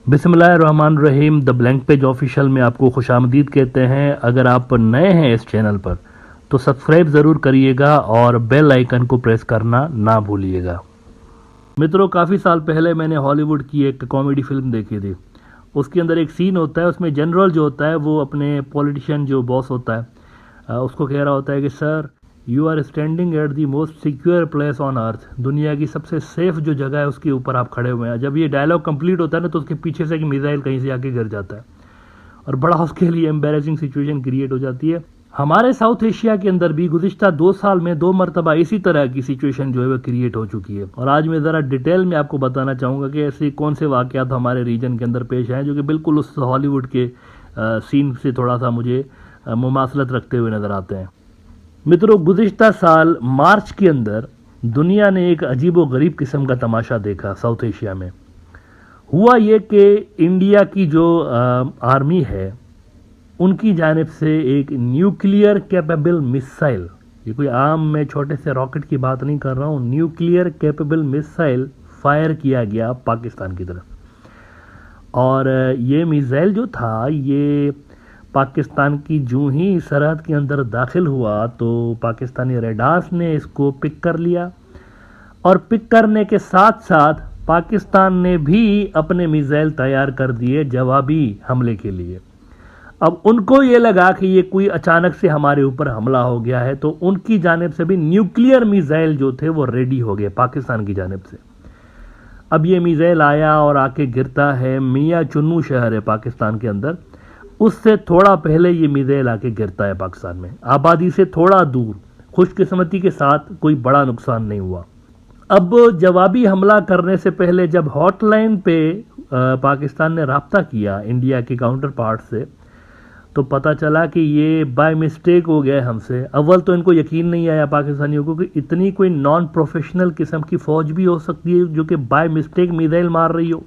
बिस्मिल्लाहिर्रहमानिर्रहीम। The blank page official में आपको खुशामदीद कहते हैं। अगर आप नए हैं इस चैनल पर तो सब्सक्राइब ज़रूर करिएगा और बेल आइकन को प्रेस करना ना भूलिएगा। मित्रों, काफ़ी साल पहले मैंने हॉलीवुड की एक कॉमेडी फिल्म देखी थी। उसके अंदर एक सीन होता है, उसमें जनरल जो होता है वो अपने पॉलिटिशियन जो बॉस होता है उसको कह रहा होता है कि sir, you are standing at the most secure place on earth. दुनिया की सबसे सेफ जो जगह है उसके ऊपर आप खड़े हुए हैं। जब ये डायलॉग कंप्लीट होता है ना तो उसके पीछे से एक मिसाइल कहीं से आके गिर जाता है और बड़ा उसके लिए एम्बेरसिंग सिचुएशन क्रिएट हो जाती है। हमारे साउथ एशिया के अंदर भी गुज़िश्ता 2 साल में 2 मरतबा इसी तरह की सिचुएशन जो है वो क्रिएट हो चुकी है। और आज मैं ज़रा डिटेल में आपको बताना चाहूँगा कि ऐसे कौन से वाक़यात हमारे रीजन के अंदर पेश आए जो कि बिल्कुल उस हॉलीवुड के सीन से थोड़ा सा मुझे मुमासलत रखते हुए नज़र आते हैं। मित्रों, गुज़िश्ता साल मार्च के अंदर दुनिया ने एक अजीब व गरीब किस्म का तमाशा देखा। साउथ एशिया में हुआ ये कि इंडिया की जो आर्मी है उनकी जानिब से एक न्यूक्लियर कैपेबल मिसाइल, ये कोई आम मैं छोटे से रॉकेट की बात नहीं कर रहा हूँ, न्यूक्लियर कैपेबल मिसाइल फायर किया गया पाकिस्तान की तरफ। और ये मिसाइल जो था ये पाकिस्तान की जूं ही सरहद के अंदर दाखिल हुआ तो पाकिस्तानी रेडार्स ने इसको पिक कर लिया और पिक करने के साथ साथ पाकिस्तान ने भी अपने मिसाइल तैयार कर दिए जवाबी हमले के लिए। अब उनको ये लगा कि ये कोई अचानक से हमारे ऊपर हमला हो गया है तो उनकी जानिब से भी न्यूक्लियर मिसाइल जो थे वो रेडी हो गए पाकिस्तान की जानिब से। अब ये मिसाइल आया और आके गिरता है मियाँ चुन्नू शहर है पाकिस्तान के अंदर, उससे थोड़ा पहले ये मिसाइल आके गिरता है पाकिस्तान में, आबादी से थोड़ा दूर। खुशकिस्मती के साथ कोई बड़ा नुकसान नहीं हुआ। अब जवाबी हमला करने से पहले जब हॉटलाइन पे पाकिस्तान ने राब्ता किया इंडिया के काउंटर पार्ट से तो पता चला कि ये बाय मिस्टेक हो गया हमसे। अव्वल तो इनको यकीन नहीं आया पाकिस्तानियों को कि इतनी कोई नॉन प्रोफेशनल किस्म की फ़ौज भी हो सकती है जो कि बाय मिस्टेक मिसाइल मार रही हो।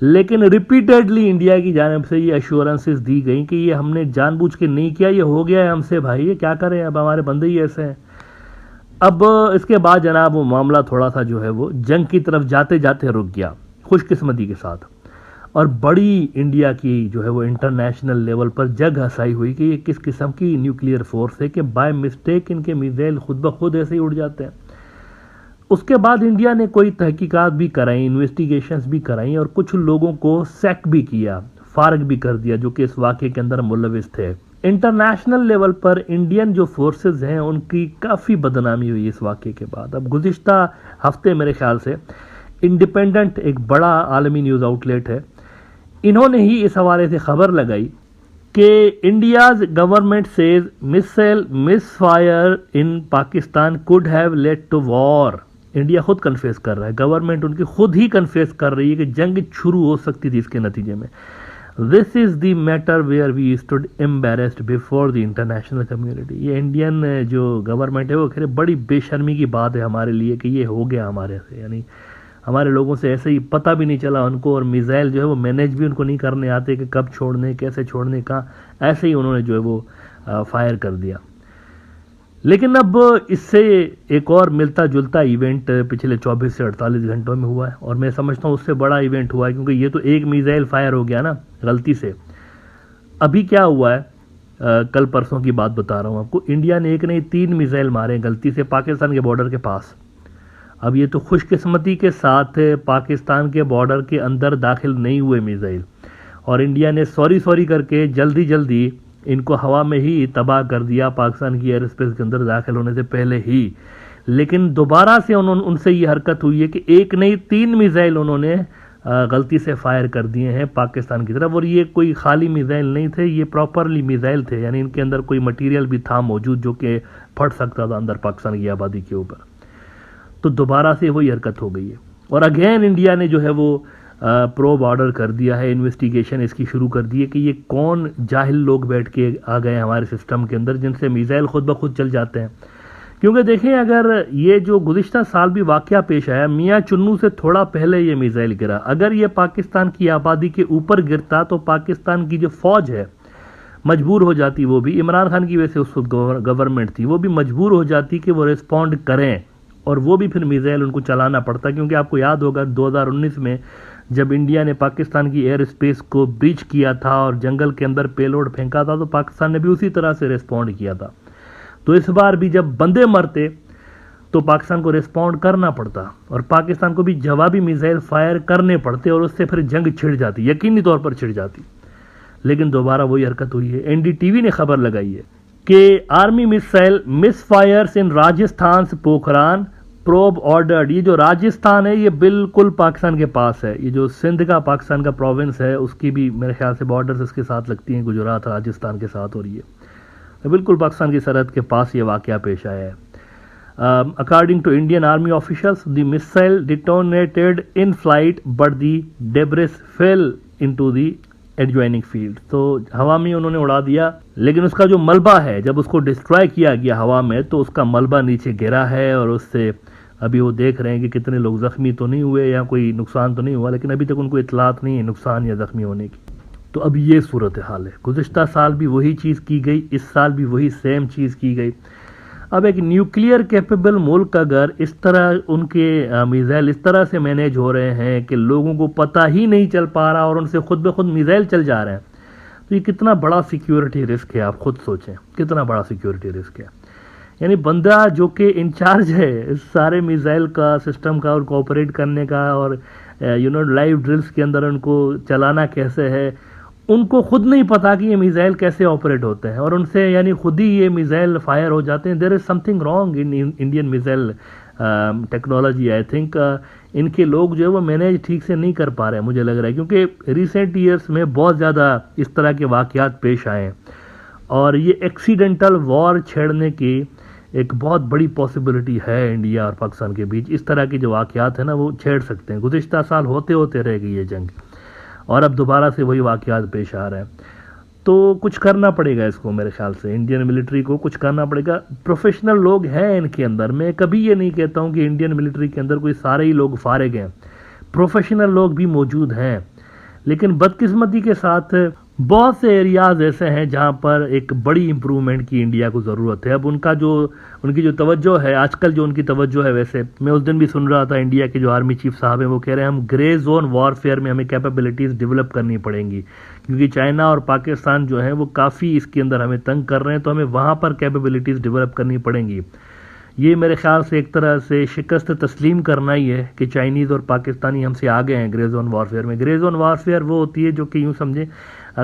लेकिन रिपीटेडली इंडिया की जानिब से ये एश्योरेंसेस दी गई कि ये हमने जानबूझ के नहीं किया, ये हो गया है हमसे भाई, ये क्या करें, अब हमारे बंदे ही ऐसे हैं। अब इसके बाद जनाब वो मामला थोड़ा सा जो है वो जंग की तरफ जाते जाते रुक गया खुशकिस्मती के साथ। और बड़ी इंडिया की जो है वो इंटरनेशनल लेवल पर जग हंसाई हुई कि ये किस किस्म की न्यूक्लियर फोर्स है कि बाय मिस्टेक इनके मिसाइल खुद ब खुद ऐसे ही उड़ जाते हैं। उसके बाद इंडिया ने कोई तहकीकात भी कराई, इन्वेस्टिगेशंस भी कराई और कुछ लोगों को सैक भी किया, फारग भी कर दिया जो कि इस वाक़े के अंदर मुलविस थे। इंटरनेशनल लेवल पर इंडियन जो फोर्सेस हैं उनकी काफ़ी बदनामी हुई इस वाक़े के बाद। अब गुज़िश्ता हफ्ते मेरे ख्याल से इंडिपेंडेंट एक बड़ा आलमी न्यूज़ आउटलेट है, इन्होंने ही इस हवाले से खबर लगाई कि India's government says missile misfire in Pakistan could have led to war. India खुद कन्फेस कर रहा है, गवर्नमेंट उनकी खुद ही कन्फेस कर रही है कि जंग शुरू हो सकती थी इसके नतीजे में। This is the matter where we stood embarrassed before the international community. ये इंडियन जो गवर्नमेंट है वो कह रहे बड़ी बेशर्मी की बात है हमारे लिए कि ये हो गया हमारे से, यानी हमारे लोगों से ऐसे ही पता भी नहीं चला उनको, और मिसाइल जो है वो मैनेज भी उनको नहीं करने आते कि कब छोड़ने कैसे छोड़ने का, ऐसे ही उन्होंने जो है वो फायर कर दिया। लेकिन अब इससे एक और मिलता जुलता इवेंट पिछले 24 से 48 घंटों में हुआ है और मैं समझता हूँ उससे बड़ा इवेंट हुआ है क्योंकि ये तो एक मिसाइल फायर हो गया ना गलती से। अभी क्या हुआ है, कल परसों की बात बता रहा हूँ आपको, इंडिया ने एक नहीं 3 मिसाइल मारे गलती से पाकिस्तान के बॉर्डर के पास। अब ये तो खुशकिस्मती के साथ पाकिस्तान के बॉर्डर के अंदर दाखिल नहीं हुए मिसाइल और इंडिया ने सॉरी करके जल्दी जल्दी इनको हवा में ही तबाह कर दिया पाकिस्तान की एयर स्पेस के अंदर दाखिल होने से पहले ही। लेकिन दोबारा से उनसे ये हरकत हुई है कि एक नहीं 3 मिसाइल उन्होंने गलती से फायर कर दिए हैं पाकिस्तान की तरफ। और ये कोई खाली मिसाइल नहीं थे, ये प्रॉपरली मिसाइल थे, यानी इनके अंदर कोई मटीरियल भी था मौजूद जो कि फट सकता था अंदर पाकिस्तान की आबादी के ऊपर। तो दोबारा से वही हरकत हो गई है और अगेन इंडिया ने जो है वो प्रोब ऑर्डर कर दिया है, इन्वेस्टिगेशन इसकी शुरू कर दी है कि ये कौन जाहिल लोग बैठ के आ गए हमारे सिस्टम के अंदर जिनसे मिसाइल खुद ब खुद चल जाते हैं। क्योंकि देखें, अगर ये जो गुज़िश्ता साल भी वाक़या पेश आया, मियाँ चुन्नू से थोड़ा पहले ये मिसाइल गिरा, अगर ये पाकिस्तान की आबादी के ऊपर गिरता तो पाकिस्तान की जो फ़ौज है मजबूर हो जाती, वो भी इमरान खान की वजह से उस वक्त गवर्नमेंट थी, वो भी मजबूर हो जाती कि वो रिस्पॉन्ड करें और वो भी फिर मिसाइल उनको चलाना पड़ता। क्योंकि आपको याद होगा 2019 में जब इंडिया ने पाकिस्तान की एयर स्पेस को ब्रीच किया था और जंगल के अंदर पेलोड फेंका था, तो पाकिस्तान ने भी उसी तरह से रिस्पॉन्ड किया था। तो इस बार भी जब बंदे मरते तो पाकिस्तान को रिस्पॉन्ड करना पड़ता और पाकिस्तान को भी जवाबी मिसाइल फायर करने पड़ते और उससे फिर जंग छिड़ जाती, यकीनी तौर पर छिड़ जाती। लेकिन दोबारा वही हरकत हुई है। एनडीटीवी ने खबर लगाई है कि आर्मी मिसाइल मिसफायर्स इन राजस्थान पोखरान प्रोब ऑर्डर्ड। ये जो राजस्थान है ये बिल्कुल पाकिस्तान के पास है। ये जो सिंध का पाकिस्तान का प्रोविंस है उसकी भी मेरे ख्याल से बॉर्डर्स इसके साथ लगती हैं, गुजरात राजस्थान के साथ हो रही है। बिल्कुल पाकिस्तान की सरहद के पास ये वाकया पेश आया है। According to Indian Army officials, the missile detonated in flight, but the debris fell into the adjoining field. तो हवा में उन्होंने उड़ा दिया, लेकिन उसका जो मलबा है जब उसको डिस्ट्रॉय किया गया हवा में तो उसका मलबा नीचे गिरा है और उससे अभी वो देख रहे हैं कि कितने लोग जख्मी तो नहीं हुए या कोई नुकसान तो नहीं हुआ, लेकिन अभी तक उनको इतलात नहीं है नुकसान या जख्मी होने की। तो अब ये सूरत हाल है। गुज़िश्ता साल भी वही चीज़ की गई, इस साल भी वही सेम चीज़ की गई। अब एक न्यूक्लियर कैपेबल मुल्क अगर इस तरह उनके मिसाइल इस तरह से मैनेज हो रहे हैं कि लोगों को पता ही नहीं चल पा रहा और उनसे खुद ब खुद मिसाइल चल जा रहे हैं, तो ये कितना बड़ा सिक्योरिटी रिस्क है। आप खुद सोचें कितना बड़ा सिक्योरिटी रिस्क है। यानी बंदा जो कि इंचार्ज है इस सारे मिसाइल का सिस्टम का और कोऑपरेट करने का और लाइव ड्रिल्स के अंदर उनको चलाना कैसे है, उनको खुद नहीं पता कि ये मिसाइल कैसे ऑपरेट होते हैं और उनसे यानी खुद ही ये मिसाइल फायर हो जाते हैं। There is something wrong in Indian missile technology. I think इनके लोग जो है वो मैनेज ठीक से नहीं कर पा रहे हैं, मुझे लग रहा है, क्योंकि रिसेंट ईयर्स में बहुत ज़्यादा इस तरह के वाक़यात पेश आए हैं और ये एक्सीडेंटल वॉर छेड़ने की एक बहुत बड़ी पॉसिबिलिटी है इंडिया और पाकिस्तान के बीच। इस तरह के जो वाक़यात हैं ना वो छेड़ सकते हैं। गुज़िश्ता साल होते होते रह गई ये जंग और अब दोबारा से वही वाक़यात पेश आ रहे हैं। तो कुछ करना पड़ेगा इसको, मेरे ख्याल से इंडियन मिलिट्री को कुछ करना पड़ेगा। प्रोफेशनल लोग हैं इनके अंदर। मैं कभी ये नहीं कहता हूँ कि इंडियन मिलिट्री के अंदर कोई सारे ही लोग फारिग हैं, प्रोफेशनल लोग भी मौजूद हैं, लेकिन बदकिस्मती के साथ बहुत से एरियाज़ ऐसे हैं जहाँ पर एक बड़ी इम्प्रूवमेंट की इंडिया को ज़रूरत है। अब उनकी जो तवज्जो है आजकल, जो उनकी तवज्जो है, वैसे मैं उस दिन भी सुन रहा था इंडिया के जो आर्मी चीफ साहब हैं वो कह रहे हैं हम ग्रे जोन वॉरफेयर में हमें कैपेबिलिटीज़ डेवलप करनी पड़ेंगी, क्योंकि चाइना और पाकिस्तान जो है वो काफ़ी इसके अंदर हमें तंग कर रहे हैं, तो हमें वहाँ पर कैपेबिलिटीज़ डेवलप करनी पड़ेंगी। ये मेरे ख्याल से एक तरह से शिकस्त तस्लीम करना ही है कि चाइनीज़ और पाकिस्तानी हमसे आगे हैं ग्रे जोन वॉरफेयर में। ग्रे जोन वॉरफेयर वो होती है जो कि यूँ समझे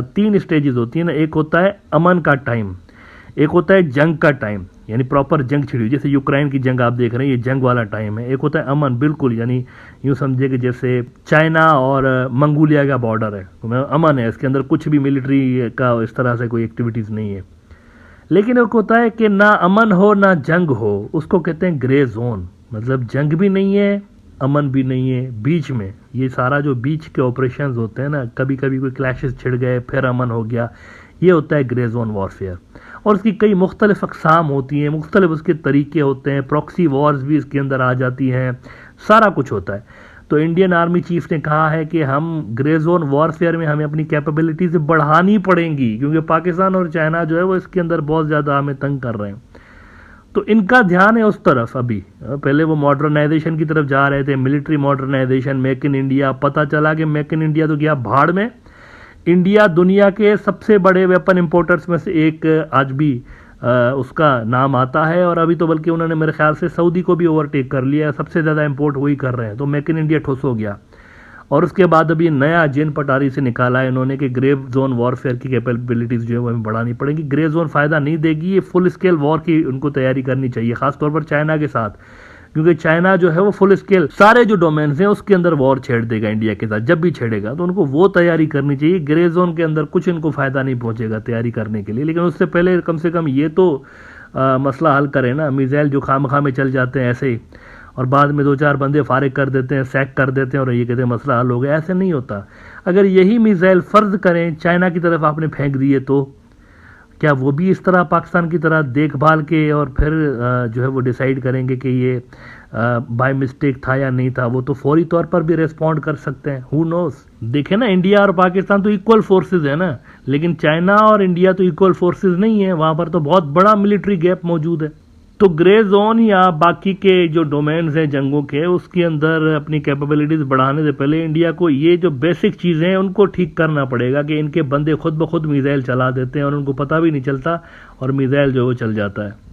3 स्टेजेस होती है ना। एक होता है अमन का टाइम, एक होता है जंग का टाइम, यानी प्रॉपर जंग छिड़ी, जैसे यूक्रेन की जंग आप देख रहे हैं, ये जंग वाला टाइम है। एक होता है अमन, बिल्कुल, यानी यूँ समझे कि जैसे चाइना और मंगोलिया का बॉर्डर है, तो अमन है, इसके अंदर कुछ भी मिलिट्री का इस तरह से कोई एक्टिविटीज़ नहीं है। लेकिन एक होता है कि ना अमन हो ना जंग हो, उसको कहते हैं ग्रे जोन, मतलब जंग भी नहीं है अमन भी नहीं है, बीच में ये सारा जो बीच के ऑपरेशंस होते हैं ना, कभी कभी कोई क्लैशेस छिड़ गए फिर अमन हो गया, ये होता है ग्रे जोन वॉरफेयर। और उसकी कई मुख्तलिफ अक़साम होती हैं, मुख्तलिफ उसके तरीके होते हैं, प्रॉक्सी वॉर्स भी इसके अंदर आ जाती हैं, सारा कुछ होता है। तो इंडियन आर्मी चीफ ने कहा है कि हम ग्रे जोन वॉरफेयर में हमें अपनी कैपेबिलिटीज बढ़ानी पड़ेंगी, क्योंकि पाकिस्तान और चाइना जो है वो इसके अंदर बहुत ज़्यादा हमें तंग कर रहे हैं। तो इनका ध्यान है उस तरफ। अभी पहले वो मॉडर्नाइजेशन की तरफ जा रहे थे, military modernisation, make in India. पता चला कि मेक इन इंडिया तो गया भाड़ में। इंडिया दुनिया के सबसे बड़े वेपन इंपोर्टर्स में से एक आज भी उसका नाम आता है, और अभी तो बल्कि उन्होंने मेरे ख्याल से सऊदी को भी ओवरटेक कर लिया, सबसे ज़्यादा इंपोर्ट वही कर रहे हैं। तो मेक इन इंडिया ठुस हो गया। और उसके बाद अभी नया जिन पटारी से निकाला है इन्होंने कि ग्रे जोन वॉरफेयर की कैपेबिलिटीज़ जो है वो हमें बढ़ानी पड़ेगी। ग्रे जोन फ़ायदा नहीं देगी, ये फुल स्केल वॉर की उनको तैयारी करनी चाहिए, खासतौर पर चाइना के साथ, क्योंकि चाइना जो है वो फुल स्केल सारे जो डोमेन्स हैं उसके अंदर वॉर छेड़ देगा इंडिया के साथ। जब भी छेड़ेगा तो उनको वो तैयारी करनी चाहिए। ग्रे जोन के अंदर कुछ इनको फ़ायदा नहीं पहुंचेगा तैयारी करने के लिए, लेकिन उससे पहले कम से कम ये तो मसला हल करें ना। मिसाइल जो खामखा में चल जाते हैं ऐसे ही, और बाद में 2-4 बंदे फारिग कर देते हैं, सैक कर देते हैं और ये कहते हैं मसला हल हो गया। ऐसे नहीं होता। अगर यही मिसाइल फ़र्ज करें चाइना की तरफ आपने फेंक दिए, तो क्या वो भी इस तरह पाकिस्तान की तरह देखभाल के और फिर जो है वो डिसाइड करेंगे कि ये बाय मिस्टेक था या नहीं था? वो तो फौरी तौर पर भी रिस्पॉन्ड कर सकते हैं, हु नोस। देखें ना, इंडिया और पाकिस्तान तो इक्वल फोर्सेज है ना, लेकिन चाइना और इंडिया तो इक्वल फोर्सेज नहीं है, वहाँ पर तो बहुत बड़ा मिलिट्री गैप मौजूद है। तो ग्रे जोन या बाकी के जो डोमेन्स हैं जंगों के, उसके अंदर अपनी कैपेबिलिटीज़ बढ़ाने से पहले इंडिया को ये जो बेसिक चीज़ें हैं उनको ठीक करना पड़ेगा कि इनके बंदे खुद ब खुद मिसाइल चला देते हैं और उनको पता भी नहीं चलता और मिसाइल जो है वो चल जाता है।